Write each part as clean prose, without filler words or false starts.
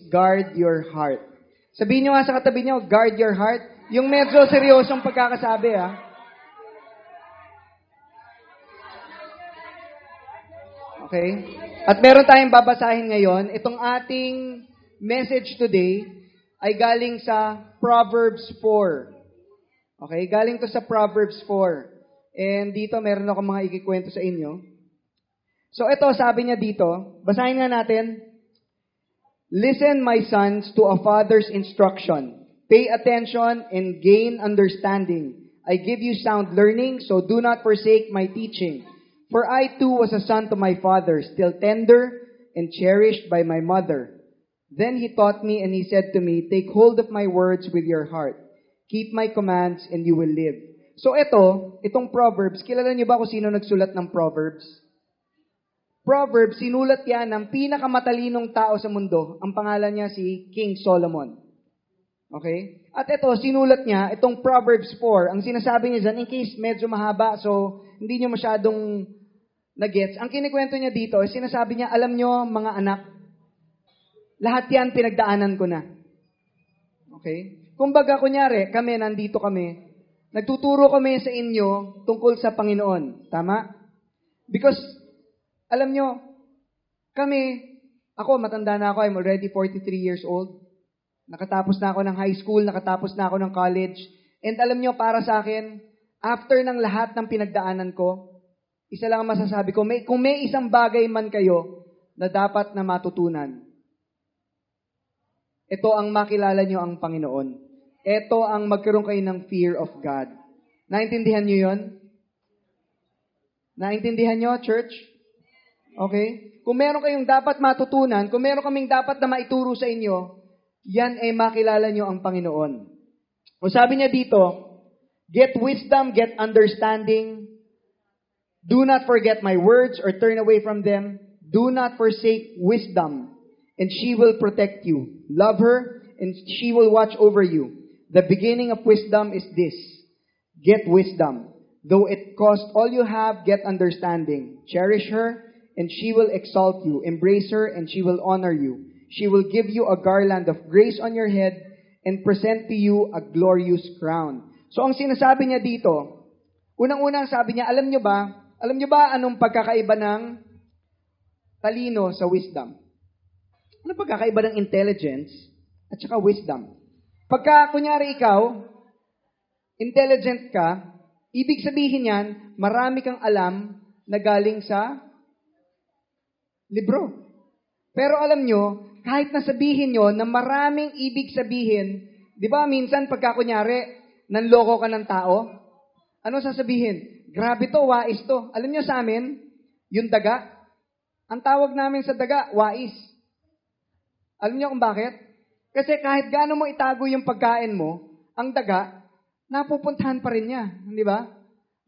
guard your heart. Sabihin nyo nga sa katabi nyo, guard your heart. Yung medyo seryosong pagkakasabi, ha? Okay? At meron tayong babasahin ngayon. Itong ating message today ay galing sa Proverbs 4. Okay? Galing to sa Proverbs 4. And dito meron ako mga ikikwento sa inyo. So ito, sabi niya dito, basahin nga natin. Listen, my sons, to a father's instruction. Pay attention and gain understanding. I give you sound learning, so do not forsake my teaching. For I too was a son to my father, still tender and cherished by my mother. Then he taught me and he said to me, take hold of my words with your heart. Keep my commands and you will live. So itong Proverbs, kilala niyo ba kung sino nagsulat ng Proverbs? Proverbs, sinulat yan ng pinakamatalinong tao sa mundo. Ang pangalan niya si King Solomon. Okay? At ito, sinulat niya, itong Proverbs 4, ang sinasabi niya dyan, in case medyo mahaba, so hindi niyo masyadong nagets. Ang kinikwento niya dito, sinasabi niya, alam niyo, mga anak, lahat yan pinagdaanan ko na. Okay? Kumbaga, kunyari, nandito kami, nagtuturo kami sa inyo tungkol sa Panginoon. Tama? Because, alam niyo, ako, matanda na ako, I'm already 43 years old. Nakatapos na ako ng high school, nakatapos na ako ng college. And alam niyo, para sa akin, after ng lahat ng pinagdaanan ko, isa lang ang masasabi ko, kung may isang bagay man kayo na dapat na matutunan, ito ang makilala niyo ang Panginoon. Ito ang magkaroon kayo ng fear of God. Naintindihan niyo yon? Naintindihan niyo, church? Okay? Kung meron kayong dapat matutunan, kung meron kaming dapat na maituro sa inyo, yan ay makilala nyo ang Panginoon. O sabi niya dito, get wisdom, get understanding. Do not forget my words or turn away from them. Do not forsake wisdom, and she will protect you. Love her, and she will watch over you. The beginning of wisdom is this. Get wisdom. Though it cost all you have, get understanding. Cherish her, and she will exalt you. Embrace her, and she will honor you. She will give you a garland of grace on your head and present to you a glorious crown. So ang sinasabi niya dito, unang-unang sabi niya, alam niyo ba anong pagkakaiba ng talino sa wisdom? Anong pagkakaiba ng intelligence at saka wisdom? Pagka, kunyari ikaw, intelligent ka, ibig sabihin yan, marami kang alam na galing sa libro. Pero alam nyo, kahit nasabihin nyo na maraming ibig sabihin, di ba minsan pagka kunyari, nanloko ka ng tao, ano sasabihin? Grabe to, wais to. Alam nyo sa amin, yung daga, ang tawag namin sa daga, wais. Alam nyo kung bakit? Kasi kahit gaano mo itago yung pagkain mo, ang daga, napupuntahan pa rin niya. Di ba?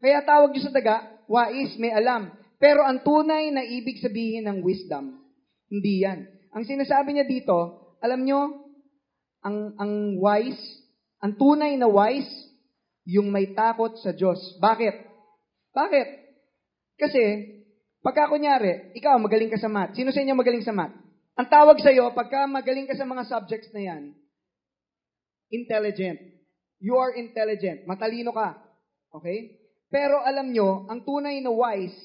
Kaya tawag nyo sa daga, wais, may alam. Pero ang tunay na ibig sabihin ng wisdom, hindi yan. Ang sinasabi niya dito, alam nyo, ang wise, ang tunay na wise, yung may takot sa Diyos. Bakit? Bakit? Kasi, pagka kunyari, ikaw magaling ka sa math. Sino sa inyo magaling sa math? Ang tawag sa'yo, pagka magaling ka sa mga subjects na yan, intelligent. You are intelligent. Matalino ka. Okay? Pero alam nyo, ang tunay na wise,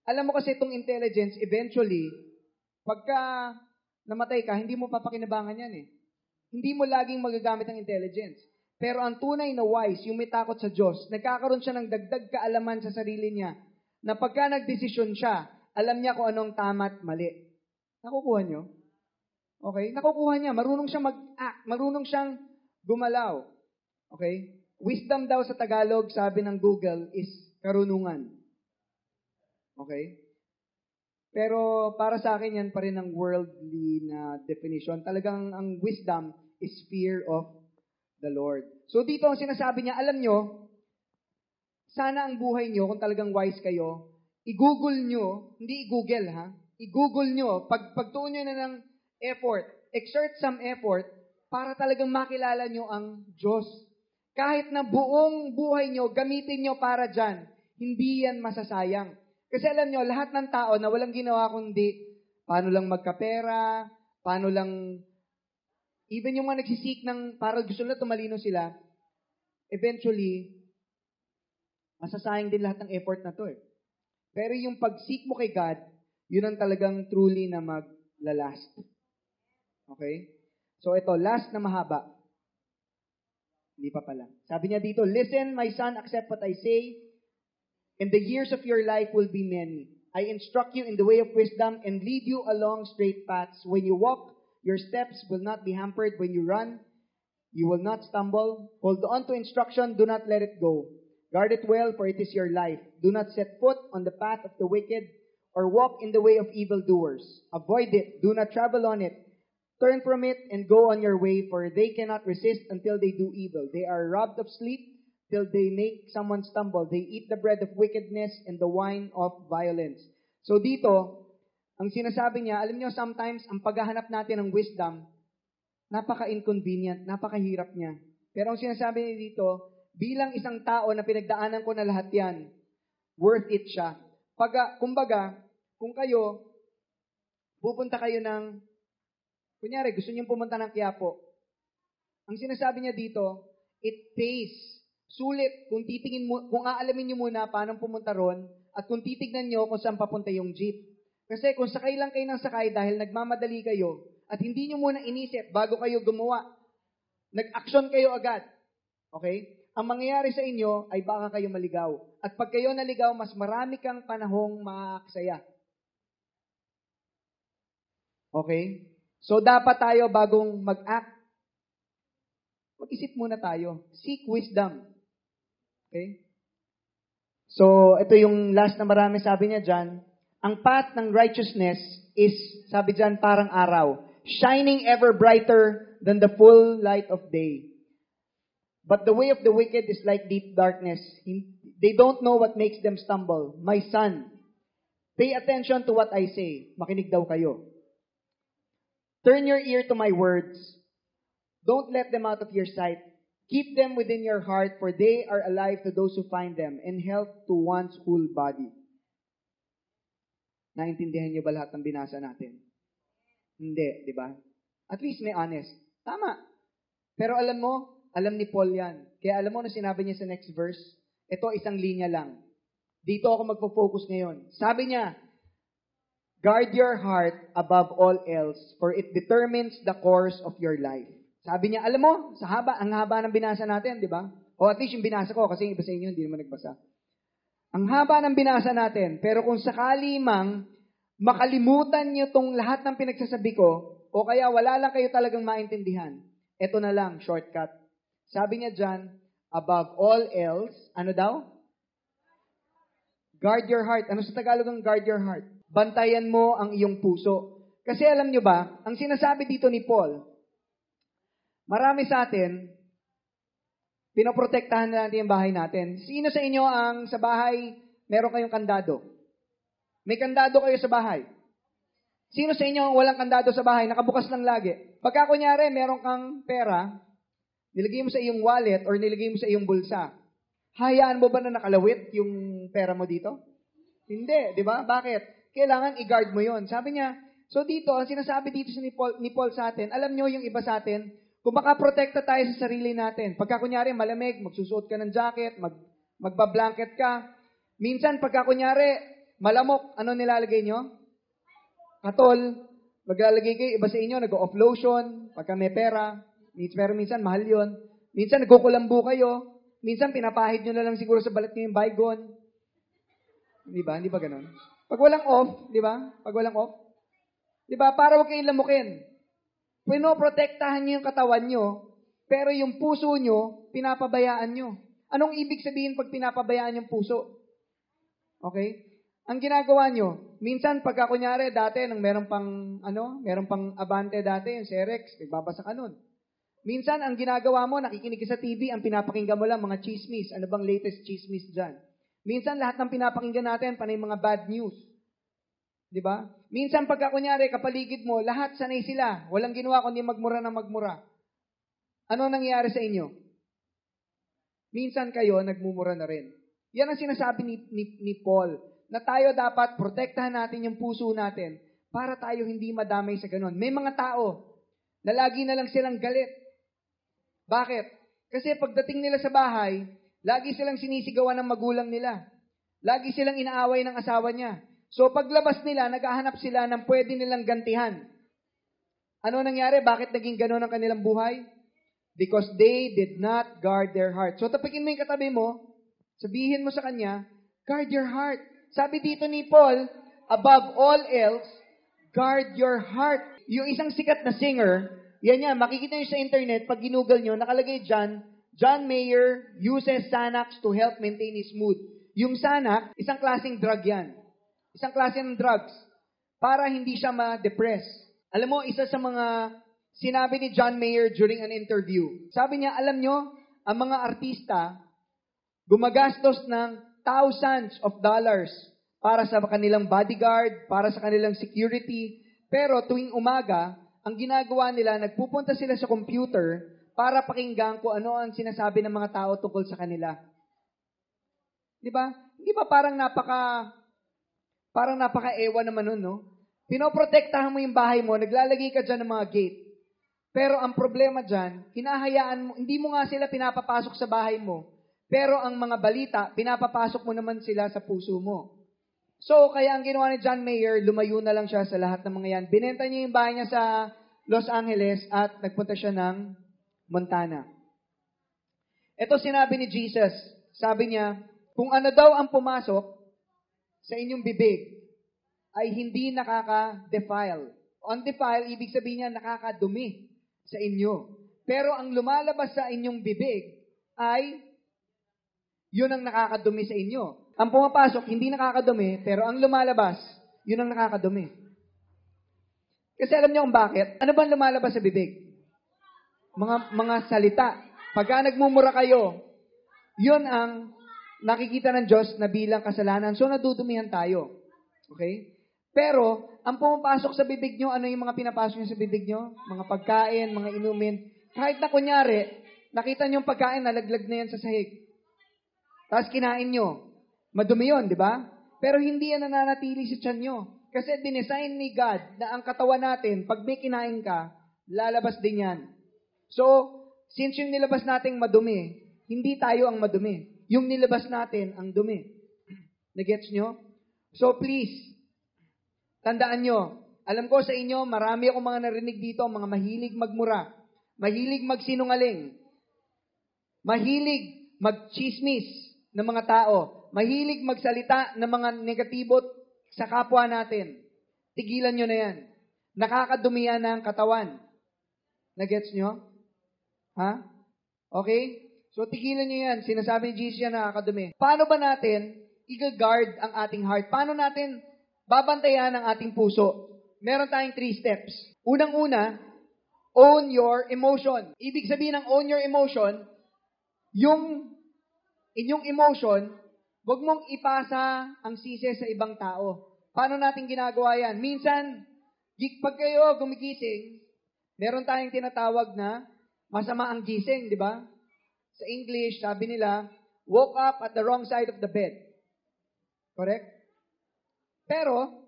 alam mo kasi itong intelligence, eventually, pagka namatay ka, hindi mo papakinabangan yan eh. Hindi mo laging magagamit ang intelligence. Pero ang tunay na wise, yung may takot sa Diyos, nagkakaroon siya ng dagdag kaalaman sa sarili niya, na pagka nagdesisyon siya, alam niya kung anong tama at mali. Nakukuha niyo? Okay? Nakukuha niya. Marunong siyang mag-act. Marunong siyang gumalaw. Okay? Wisdom daw sa Tagalog, sabi ng Google, is karunungan. Okay? Pero para sa akin, yan pa rin ang worldly na definition. Talagang ang wisdom is fear of the Lord. So dito ang sinasabi niya, alam nyo, sana ang buhay nyo, kung talagang wise kayo, i-google nyo, hindi i-google ha, i-google nyo, pagtuon nyo na ng effort, exert some effort, para talagang makilala nyo ang Diyos. Kahit na buong buhay nyo, gamitin nyo para dyan, hindi yan masasayang. Kasi alam nyo, lahat ng tao na walang ginawa kundi paano lang magkapera, paano lang, even yung mga nagsisik ng, para gusto nila tumalino sila, eventually, masasayang din lahat ng effort na to eh. Pero yung pag-seek mo kay God, yun ang talagang truly na maglalast. Okay? So ito, last na mahaba. Hindi pa pala. Sabi niya dito, listen, my son, accept what I say, and the years of your life will be many. I instruct you in the way of wisdom and lead you along straight paths. When you walk, your steps will not be hampered. When you run, you will not stumble. Hold on to instruction, do not let it go. Guard it well, for it is your life. Do not set foot on the path of the wicked, or walk in the way of evildoers. Avoid it, do not travel on it. Turn from it and go on your way, for they cannot resist until they do evil. They are robbed of sleep till they make someone stumble. They eat the bread of wickedness and the wine of violence. So dito, ang sinasabi niya, alam niyo, sometimes, ang paghahanap natin ng wisdom, napaka-inconvenient, napakahirap niya. Pero ang sinasabi niya dito, bilang isang tao na pinagdaanan ko na lahat yan, worth it siya. Kumbaga, kung kayo, pupunta kayo ng, kunyari, gusto niyo pumunta ng Quiapo, ang sinasabi niya dito, it pays. Sulit kung titingin mo, kung aalamin niyo muna paano pumunta ron, at kung titignan niyo kung saan papunta yung jeep. Kasi kung sakay lang kayo ng sakay dahil nagmamadali kayo, at hindi niyo muna inisip bago kayo gumawa, nag-action kayo agad. Okay? Ang mangyayari sa inyo ay baka kayo maligaw. At pag kayo naligaw, mas marami kang panahong makakasaya. Okay? So dapat tayo bagong mag-act, mag-isip muna tayo. Seek wisdom. Okay? So, ito yung last na marami sabi niya dyan. Ang path ng righteousness is, sabi dyan, parang araw. Shining ever brighter than the full light of day. But the way of the wicked is like deep darkness. They don't know what makes them stumble. My son, pay attention to what I say. Makinig daw kayo. Turn your ear to my words. Don't let them out of your sight. Keep them within your heart, for they are alive to those who find them, and health to one's whole body. Naintindihan niyo ba lahat ng binasa natin? Hindi, di ba? At least may honest. Tama. Pero alam mo, alam ni Paul yan. Kaya alam mo na sinabi niya sa next verse, ito isang linya lang. Dito ako magpo-focus ngayon. Sabi niya, guard your heart above all else, for it determines the course of your life. Sabi niya, alam mo, ang haba ng binasa natin, di ba? O at least yung binasa ko, kasi yung iba sa inyo, hindi naman nagbasa. Ang haba ng binasa natin, pero kung sakali mang makalimutan niyo tong lahat ng pinagsasabi ko, o kaya wala lang kayo talagang maintindihan, eto na lang, shortcut. Sabi niya dyan, above all else, ano daw? Guard your heart. Ano sa Tagalog ang guard your heart? Bantayan mo ang iyong puso. Kasi alam niyo ba, ang sinasabi dito ni Paul, marami sa atin, pinoprotektahan na natin yung bahay natin. Sino sa inyo ang sa bahay, meron kayong kandado? May kandado kayo sa bahay. Sino sa inyo ang walang kandado sa bahay, nakabukas lang lagi? Pagka kunyari, meron kang pera, nilagay mo sa iyong wallet or nilagay mo sa iyong bulsa, hayaan mo ba na nakalawit yung pera mo dito? Hindi, di ba? Bakit? Kailangan i-guard mo yon. Sabi niya, so dito, ang sinasabi dito ni Paul sa atin, alam nyo yung iba sa atin, kung makaprotekta tayo sa sarili natin. Pagka kunyari malamig, magsusuot ka ng jacket, magbablanket ka. Minsan, pagka kunyari malamok, ano nilalagay nyo? Katol. Maglalagay kayo, iba sa inyo, nag-off lotion, pagka may pera. Pero minsan, mahal yon. Minsan, nagkukulambu kayo. Minsan, pinapahid nyo na lang siguro sa balat nyo yung Baygon. Di ba? Hindi ba ganun? Pag walang off, di ba? Pag walang off. Di ba? Para huwag kayong lamukin. Pinoprotektahan nyo yung katawan nyo, pero yung puso nyo, pinapabayaan nyo. Anong ibig sabihin pag pinapabayaan yung puso? Okay? Ang ginagawa nyo, minsan pagka kunyari dati, nang meron pang Abante dati, yung Cerex, nagbabasa ka nun. Minsan, ang ginagawa mo, nakikinig ka sa TV, ang pinapakinggan mo lang, mga chismis. Ano bang latest chismis dyan? Minsan, lahat ng pinapakinggan natin, panay mga bad news. Di ba? Minsan pagka kunyari, kapaligid mo, lahat sanay sila. Walang ginawa kundi magmura na magmura. Ano nangyayari sa inyo? Minsan kayo, nagmumura na rin. Yan ang sinasabi ni Paul, na tayo dapat protektahan natin yung puso natin para tayo hindi madamay sa ganon. May mga tao na lagi na lang silang galit. Bakit? Kasi pagdating nila sa bahay, lagi silang sinisigawan ng magulang nila. Lagi silang inaaway ng asawa niya. So paglabas nila, naghahanap sila ng pwede nilang gantihan. Ano nangyari? Bakit naging ganon ang kanilang buhay? Because they did not guard their heart. So tapikin mo yung katabi mo, sabihin mo sa kanya, guard your heart. Sabi dito ni Paul, above all else, guard your heart. Yung isang sikat na singer, yan yan, makikita nyo sa internet, pag ginugol nyo, nakalagay dyan, John Mayer uses Xanax to help maintain his mood. Yung Xanax, isang klaseng drug yan. Isang klase ng drugs. Para hindi siya ma-depress. Alam mo, isa sa mga sinabi ni John Mayer during an interview. Sabi niya, alam nyo, ang mga artista, gumagastos ng thousands of dollars para sa kanilang bodyguard, para sa kanilang security. Pero tuwing umaga, ang ginagawa nila, nagpupunta sila sa computer para pakinggan kung ano ang sinasabi ng mga tao tungkol sa kanila. Di ba? Hindi ba parang napaka-ewa naman nun, no? Pinoprotektahan mo yung bahay mo, naglalagay ka dyan ng mga gate. Pero ang problema dyan, hinahayaan mo, hindi mo nga sila pinapapasok sa bahay mo. Pero ang mga balita, pinapapasok mo naman sila sa puso mo. So, kaya ang ginawa ni John Mayer, lumayo na lang siya sa lahat ng mga yan. Binenta niya yung bahay niya sa Los Angeles at nagpunta siya ng Montana. Ito sinabi ni Jesus. Sabi niya, kung ano daw ang pumasok sa inyong bibig ay hindi nakaka-defile. Undefile, ibig sabihin niya nakakadumi sa inyo. Pero ang lumalabas sa inyong bibig ay yun ang nakakadumi sa inyo. Ang pumapasok, hindi nakakadumi, pero ang lumalabas, yun ang nakakadumi. Kasi alam niyo kung bakit? Ano ba lumalabas sa bibig? Mga salita. Pagka nagmumura kayo, yun ang nakikita ng Diyos na bilang kasalanan. So, nadudumihan tayo. Okay? Pero, ang pumapasok sa bibig nyo, ano yung mga pinapasok nyo sa bibig nyo? Mga pagkain, mga inumin. Kahit na kunyari, nakita nyo yung pagkain, nalaglag na yan sa sahig. Tapos kinain nyo. Madumi yun, di ba? Pero hindi yan nananatili sa tiyan nyo. Kasi dinesign ni God na ang katawan natin, pag may kinain ka, lalabas din yan. So, since yung nilabas nating madumi, hindi tayo ang madumi. Yung nilabas natin ang dumi. Nagets nyo? So please, tandaan nyo, alam ko sa inyo, marami akong mga narinig dito, mga mahilig magmura, mahilig magsinungaling, mahilig magchismis ng mga tao, mahilig magsalita ng mga negatibo sa kapwa natin. Tigilan nyo na yan. Nakakadumi yan ng katawan. Nagets nyo? Ha? Okay? So, tigilan nyo yan. Sinasabi ni Jesus yan nakakadumi. Paano ba natin i-guard ang ating heart? Paano natin babantayan ang ating puso? Meron tayong 3 steps. Unang-una, own your emotion. Ibig sabihin ng own your emotion, yung inyong emotion, wag mong ipasa ang sisi sa ibang tao. Paano natin ginagawa yan? Minsan, pag kayo gumigising, meron tayong tinatawag na masama ang gising, di ba? Sa English, sabi nila, woke up at the wrong side of the bed. Correct? Pero,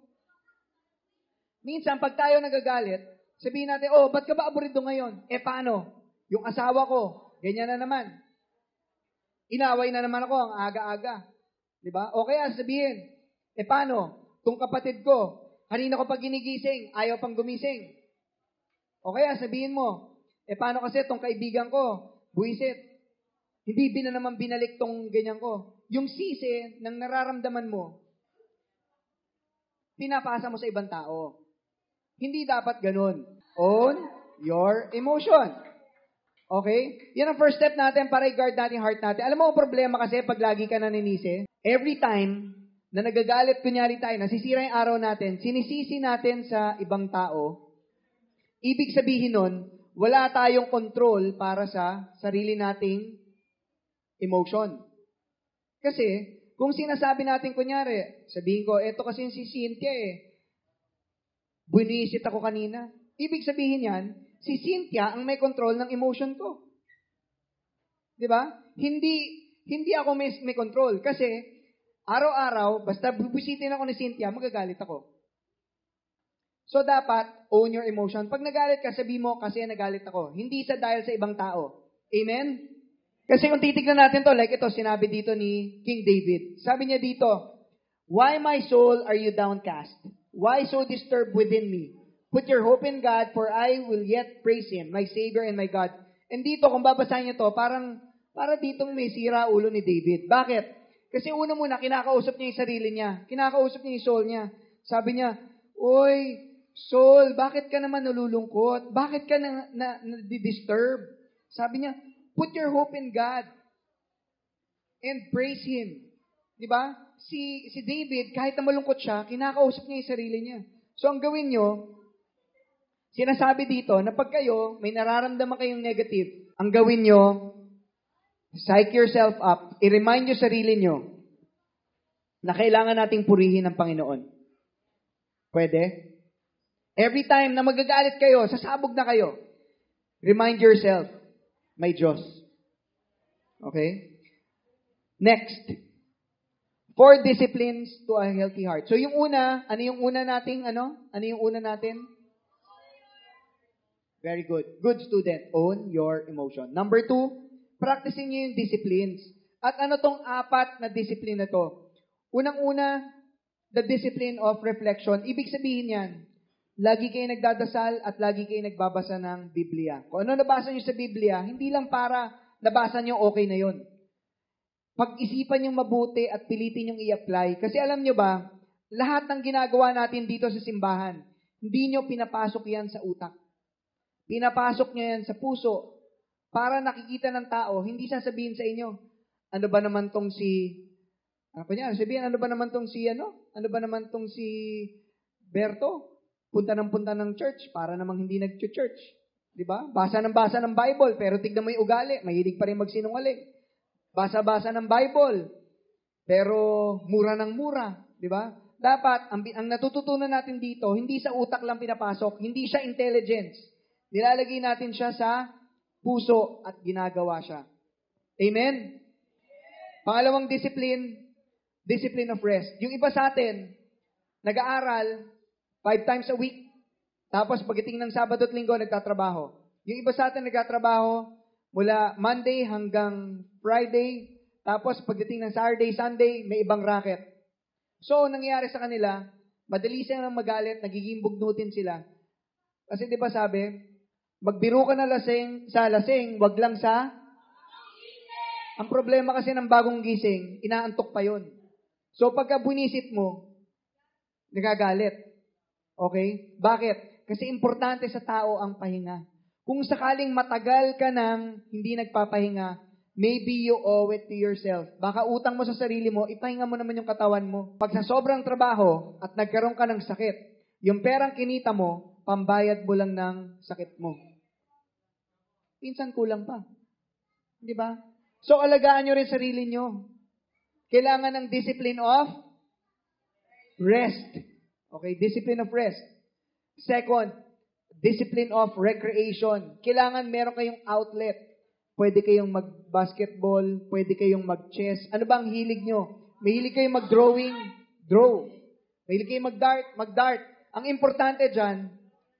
minsan, pag tayo nagagalit, sabihin natin, oh, ba't ka ba aburido ngayon? Paano? Yung asawa ko, ganyan na naman. Inaway na naman ako ang aga-aga. Di ba? O kaya sabihin, paano? Kung kapatid ko, kanina ko pag ginigising, ayaw pang gumising. O kaya sabihin mo, paano kasi tong kaibigan ko, buwisit. Hindi na naman binalik tong ganyan ko. Yung sisi ng nararamdaman mo, pinapasa mo sa ibang tao. Hindi dapat ganun. Own your emotion. Okay? Yan ang first step natin para i-guard natin heart natin. Alam mo ang problema kasi pag lagi ka naninisi? Every time na nagagalit, kunyari tayo, nasisira yung araw natin, sinisisi natin sa ibang tao, ibig sabihin nun, wala tayong control para sa sarili nating emotion. Kasi, kung sinasabi natin, kunyari, sabihin ko, eto kasi si Cynthia buinisit ako kanina. Ibig sabihin yan, si Cynthia ang may control ng emotion ko. Di ba? Hindi ako may control. Kasi, araw-araw, basta bubisitin ako ni Cynthia, magagalit ako. So, dapat, own your emotion. Pag nagalit ka, sabi mo, kasi nagalit ako. Hindi dahil sa ibang tao. Amen? Kasi kung titignan natin to, like ito, sinabi dito ni King David. Sabi niya dito, "Why, my soul, are you downcast? Why so disturbed within me? Put your hope in God, for I will yet praise Him, my Savior and my God." And dito, kung babasahin niyo to, para ditong may sira ulo ni David. Bakit? Kasi una muna, kinakausap niya yung sarili niya. Kinakausap niya yung soul niya. Sabi niya, "Oy, soul, bakit ka naman nalulungkot? Bakit ka na-disturb?" Sabi niya, put your hope in God and praise Him. Di ba? Si David, kahit na malungkot siya, kinakausap niya yung sarili niya. So, ang gawin niyo, sinasabi dito na pag kayo, may nararamdaman kayong negative, ang gawin niyo, psych yourself up, i-remind niyo sarili niyo na kailangan nating purihin ng Panginoon. Pwede? Every time na magagalit kayo, sasabog na kayo, remind yourself, may Diyos. Okay? Next. 4 disciplines to a healthy heart. So yung una, ano yung una nating, Ano yung una natin? Very good. Good student. Own your emotion. Number 2, practicing nyo yung disciplines. At ano tong 4 na discipline na to? Unang-una, the discipline of reflection. Ibig sabihin yan, lagi kayo nagdadasal at lagi kayo nagbabasa ng Biblia. Kung ano nabasa nyo sa Biblia, hindi lang para nabasa nyo, okay na yon. Pag-isipan nyo mabuti at pilitin nyo i-apply. Kasi alam nyo ba, lahat ng ginagawa natin dito sa simbahan, hindi nyo pinapasok yan sa utak. Pinapasok nyo yan sa puso. Para nakikita ng tao, hindi sasabihin sa inyo, ano ba naman tong si Berto? Punta ng church para namang hindi nag-church. Di ba? Basa ng Bible, pero tignan mo yung ugali, mahilig pa rin magsinungaling. Basa ng Bible, pero mura ng mura. Di ba? Dapat, ang natututunan natin dito, hindi sa utak lang pinapasok, hindi siya intelligence. Nilalagay natin siya sa puso at ginagawa siya. Amen? Pangalawang discipline of rest. Yung iba sa atin, nag-aaral, 5 times a week. Tapos pagdating ng Sabado at Linggo, nagtatrabaho. Yung iba sa atin nagtatrabaho mula Monday hanggang Friday. Tapos pagdating ng Saturday, Sunday, may ibang racket. So, nangyayari sa kanila, madali silang magalit, nagiging bugnutin sila. Kasi di ba sabi, magbiro ka na sa lasing, wag lang sa... Ang problema kasi ng bagong gising, inaantok pa yon. So, pagka bunisit mo, nagagalit. Okay? Bakit? Kasi importante sa tao ang pahinga. Kung sakaling matagal ka nang hindi nagpapahinga, maybe you owe it to yourself. Baka utang mo sa sarili mo, ipahinga mo naman yung katawan mo. Pag sa sobrang trabaho at nagkaroon ka ng sakit, yung perang kinita mo, pambayad mo lang ng sakit mo. Minsan kulang pa. Di ba? So, alagaan nyo rin sarili nyo. Kailangan ng discipline of rest. Okay, discipline of rest. Second, discipline of recreation. Kailangan meron kayong outlet. Pwede kayong mag-basketball, pwede kayong mag-chess. Ano ba ang hilig nyo? Mahilig kayong mag-drawing? Draw. Mahilig kayong mag-dart? Ang importante dyan,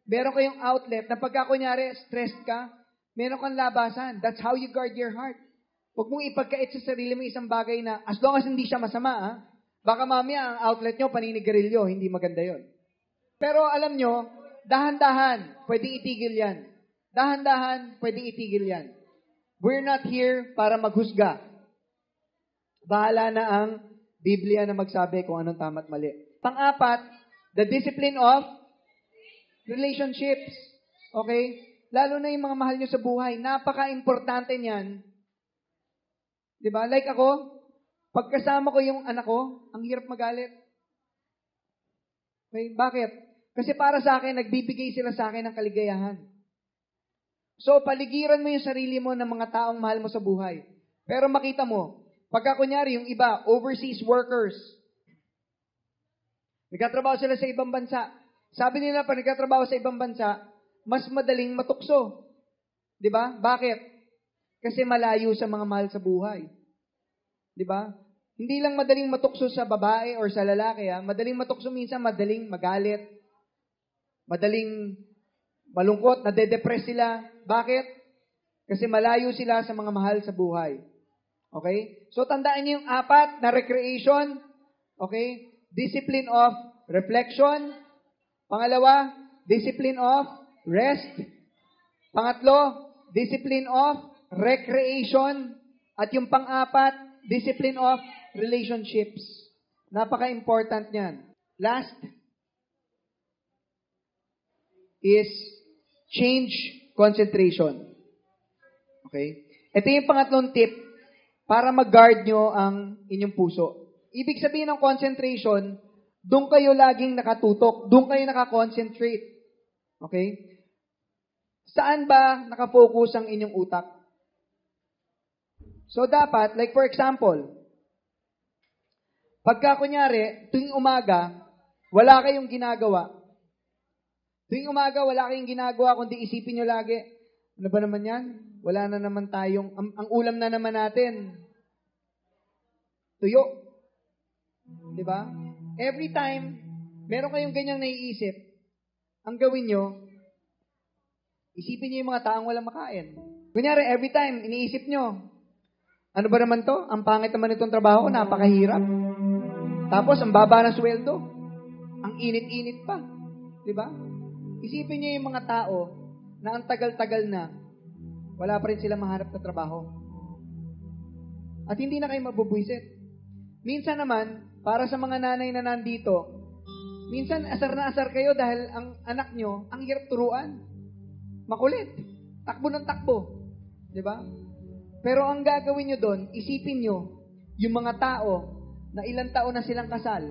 meron kayong outlet na pagka kunyari stressed ka, meron kang labasan. That's how you guard your heart. Huwag mong ipagkait sa sarili mo isang bagay na as long as hindi siya masama, baka mamaya ang outlet nyo, paninigarilyo, hindi maganda yon. Pero alam nyo, dahan-dahan, pwedeng itigil yan. Dahan-dahan, pwedeng itigil yan. We're not here para maghusga. Bahala na ang Biblia na magsabi kung anong tama at mali. Pang-apat, the discipline of relationships. Okay? Lalo na yung mga mahal nyo sa buhay. Napaka-importante niyan. Diba? Like ako, pagkasama ko yung anak ko, ang hirap magalit. Okay? Bakit? Kasi para sa akin, nagbibigay sila sa akin ng kaligayahan. So, paligiran mo yung sarili mo ng mga taong mahal mo sa buhay. Pero makita mo, pagka kunyari yung iba, overseas workers, nagkatrabaho sila sa ibang bansa. Sabi nila, pag nagkatrabaho sa ibang bansa, mas madaling matukso. Diba? Bakit? Kasi malayo sa mga mahal sa buhay. Diba? Hindi lang madaling matukso sa babae or sa lalaki. Madaling matukso minsan, madaling magalit. madaling malungkot, nade-depress sila. Bakit? Kasi malayo sila sa mga mahal sa buhay. Okay? So, tandaan niyo yung 4 na recreation. Okay? Discipline of reflection. Pangalawa, discipline of rest. Pangatlo, discipline of recreation. At yung pang-4, discipline of relationships. Napaka-important niyan. Last is change concentration. Okay? Ito yung pangatlong tip para mag-guard nyo ang inyong puso. Ibig sabihin ng concentration, doon kayo laging nakatutok. Doon kayo nakakoncentrate. Okay? Saan ba nakafocus ang inyong utak? So, dapat, like for example, pagka kunyari, tuwing umaga, wala kayong ginagawa. Tuwing umaga, wala kayong ginagawa, kundi isipin nyo lagi, ano ba naman yan? Wala na naman tayong, ang ulam na naman natin, tuyo. Diba? Every time, meron kayong ganyang naiisip, ang gawin nyo, isipin nyo yung mga taong walang makain. Kunyari, every time, iniisip nyo, ano ba naman to? Ang pangit naman itong trabaho, napakahirap. Tapos, ang baba ng sweldo. Ang init-init pa. Diba? Isipin niyo yung mga tao na ang tagal-tagal na, wala pa rin silang mahanap na trabaho. At hindi na kayo mabubwisit. Minsan naman, para sa mga nanay na nandito, minsan asar na asar kayo dahil ang anak nyo, ang hirap turuan. Makulit. Takbo ng takbo. Diba? Pero ang gagawin nyo doon, isipin nyo, yung mga tao na ilang taon na silang kasal,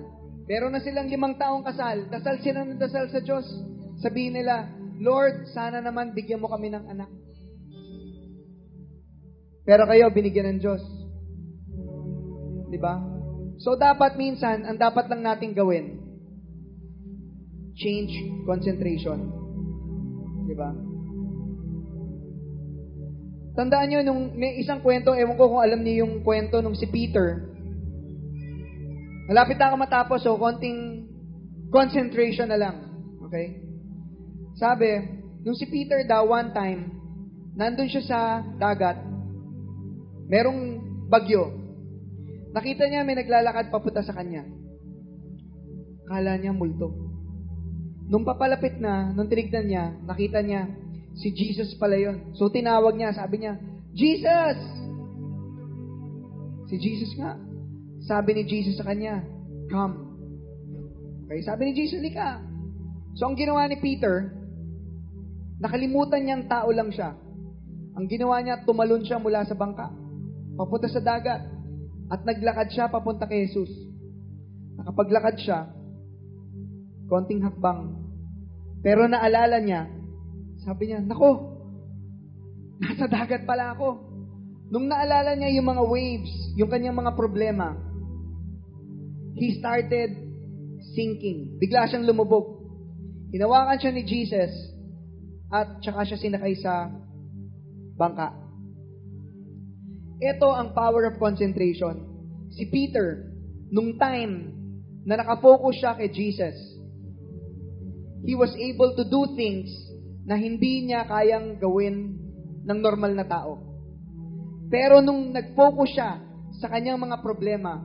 pero na silang 5 taong kasal, dasal sila ng dasal sa Diyos. Sabihin nila, Lord, sana naman bigyan mo kami ng anak. Pero kayo, binigyan ng Diyos. Diba? So, dapat minsan, ang dapat lang natin gawin, change concentration. Diba? Tandaan nyo, nung may isang kwento, ewan ko kung alam niyo yung kwento nung si Peter. Malapit na ako matapos, so konting concentration na lang. Okay? Sabi, nung si Peter daw, one time, nandun siya sa dagat, merong bagyo. Nakita niya may naglalakad papunta sa kanya. Kala niya multo. Nung papalapit na, nung tinignan niya, nakita niya, si Jesus pala yun. So, tinawag niya, sabi niya, Jesus! Si Jesus nga. Sabi ni Jesus sa kanya, come. Okay, sabi ni Jesus, lika. So, ang ginawa ni Peter, nakalimutan niyang tao lang siya. Ang ginawa niya, tumalon siya mula sa bangka, papunta sa dagat, at naglakad siya papunta kay Jesus. Nakapaglakad siya, konting hakbang. Pero naalala niya, sabi niya, nako, nasa dagat pala ako. Nung naalala niya yung mga waves, yung kanyang mga problema, he started sinking. Bigla siyang lumubog. Hinawakan siya ni Jesus at saka siya sinakay sa bangka. Ito ang power of concentration. Si Peter, nung time na nakafocus siya kay Jesus, he was able to do things na hindi niya kayang gawin ng normal na tao. Pero nung nag-focus siya sa kanyang mga problema,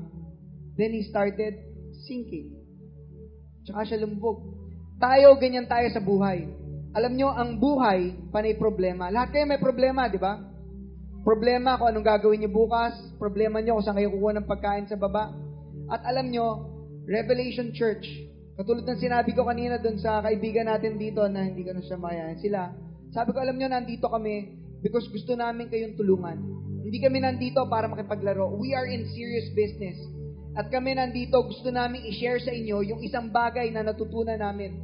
then he started sinking. Tsaka siya lumubog. Tayo, ganyan tayo sa buhay. Alam nyo, ang buhay, panay problema. Lahat kayo may problema, di ba? Problema kung anong gagawin nyo bukas. Problema nyo kung saan kayo kukuha ng pagkain sa baba. At alam nyo, Revelation Church, katulad ng sinabi ko kanina dun sa kaibigan natin dito na hindi ko na siya makayahan sila. Sabi ko, alam nyo, nandito kami because gusto namin kayong tulungan. Hindi kami nandito para makipaglaro. We are in serious business. At kami nandito, gusto namin i-share sa inyo yung isang bagay na natutunan namin.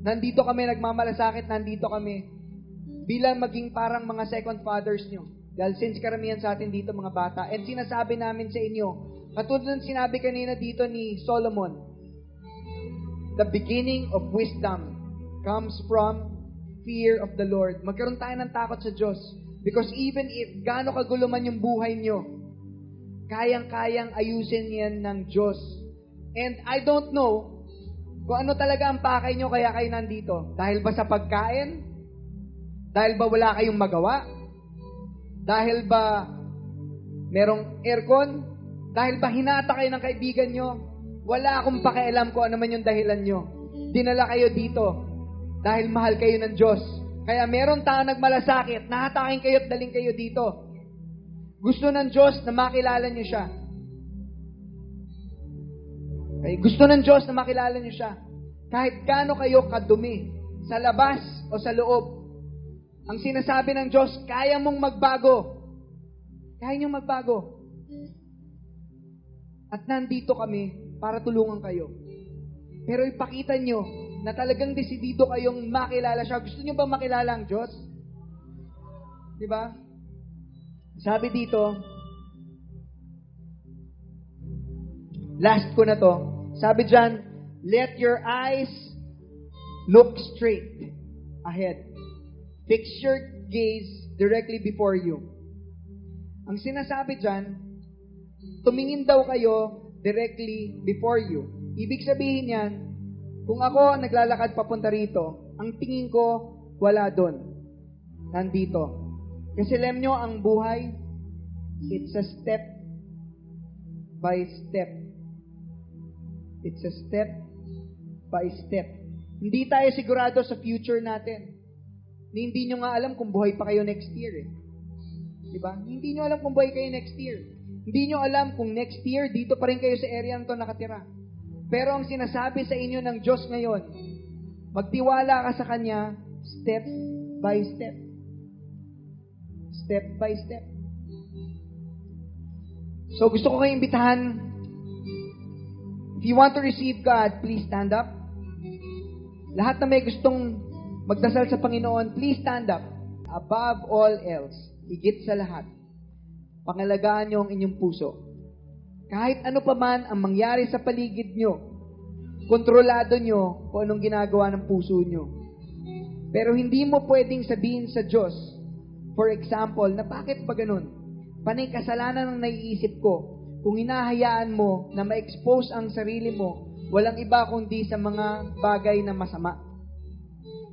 Nandito kami, nagmamalasakit, nandito kami bilang maging parang mga second fathers nyo. Dahil since karamihan sa atin dito mga bata, and sinasabi namin sa inyo, katulad ng sinabi kanina dito ni Solomon, the beginning of wisdom comes from fear of the Lord. Magkaroon tayo ng takot sa Diyos. Because even if gaano kagulo man yung buhay nyo, kayang-kayang ayusin yan ng Diyos. And I don't know Kung ano talaga ang pakay nyo kaya kayo nandito. Dahil ba sa pagkain? Dahil ba wala kayong magawa? Dahil ba merong aircon? Dahil ba hinata kayo ng kaibigan nyo? Wala akong pakialam kung ano man yung dahilan nyo. Dinala kayo dito dahil mahal kayo ng Diyos. Kaya meron tao nagmalasakit, nahatakin kayo at daling kayo dito. Gusto ng Diyos na makilala nyo siya. Okay? Gusto ng Diyos na makilala nyo siya. Kahit gaano kayo kadumi, sa labas o sa loob. Ang sinasabi ng Diyos, kaya mong magbago. Kaya nyo magbago. At nandito kami para tulungan kayo. Pero ipakita nyo na talagang desidido kayong makilala siya. Gusto nyo ba makilala ang Diyos? Diba? Sabi dito, last ko na to, sabi dyan, let your eyes look straight ahead. Fix your gaze directly before you. Ang sinasabi dyan, tumingin daw kayo directly before you. Ibig sabihin yan, kung ako naglalakad papunta rito, ang tingin ko, wala doon. Nandito. Kasi alam nyo, ang buhay, it's a step by step. It's a step by step. Hindi tayo sigurado sa future natin. Hindi nyo nga alam kung buhay pa kayo next year. Diba? Hindi nyo alam kung buhay kayo next year. Hindi nyo alam kung next year, dito pa rin kayo sa area nito nakatira. Pero ang sinasabi sa inyo ng Diyos ngayon, magtiwala ka sa Kanya, step by step. Step by step. So gusto ko kayong imbitahan, if you want to receive God, please stand up. Lahat na may gustong magdasal sa Panginoon, please stand up. Above all else, higit sa lahat, pangalagaan nyo ang inyong puso. Kahit ano pa man ang mangyari sa paligid nyo, kontrolado nyo kung anong ginagawa ng puso nyo. Pero hindi mo pwedeng sabihin sa Diyos, for example, na bakit ba ganun? Panay kasalanan ang naiisip ko. Kung hinahayaan mo na ma-expose ang sarili mo, walang iba kundi sa mga bagay na masama.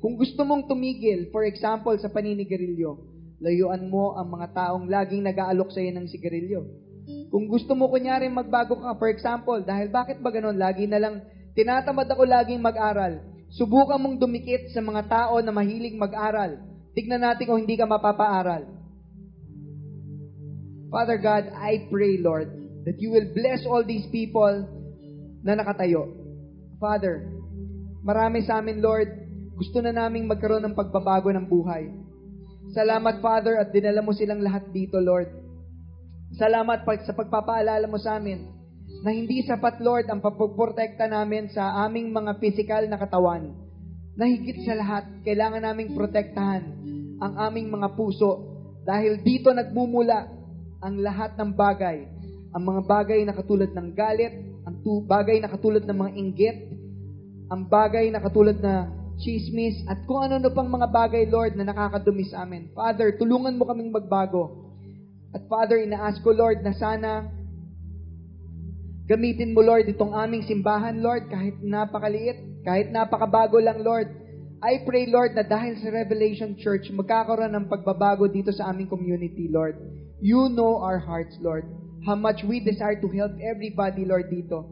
Kung gusto mong tumigil, for example, sa paninigarilyo, layuan mo ang mga taong laging nag-aalok sa iyo ng sigarilyo. Kung gusto mo kunyari magbago ka, for example, dahil bakit ba ganun? Lagi na lang, tinatamad ako laging mag-aral. Subukan mong dumikit sa mga tao na mahilig mag-aral. Tignan natin kung hindi ka mapapaaral. Father God, I pray, Lord, that you will bless all these people na nakatayo. Father, marami sa amin, Lord, gusto na naming magkaroon ng pagbabago ng buhay. Salamat, Father, at dinala mo silang lahat dito, Lord. Salamat sa pagpapaalala mo sa amin na hindi sapat, Lord, ang pagprotekta namin sa aming mga physical na katawan. Na higit sa lahat, kailangan naming protektahan ang aming mga puso dahil dito nagmumula ang lahat ng bagay. Ang mga bagay na katulad ng galit, ang bagay na katulad ng mga inggit, ang bagay na katulad na chismis, at kung ano pang mga bagay, Lord, na nakakadumi sa amin. Father, tulungan mo kaming magbago. At Father, ina-ask ko, Lord, na sana gamitin mo, Lord, itong aming simbahan, Lord, kahit napakaliit, kahit napakabago lang, Lord. I pray, Lord, na dahil sa Revelation Church, magkakaroon ng pagbabago dito sa aming community, Lord. You know our hearts, Lord. How much we desire to help everybody, Lord, dito.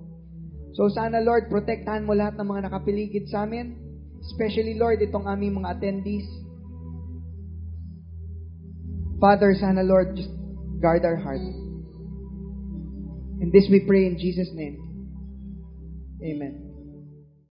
So sana, Lord, protektahan mo lahat ng mga nakapiligid sa amin. Especially, Lord, itong aming mga attendees. Father, sana, Lord, just guard our heart. And this we pray in Jesus' name. Amen.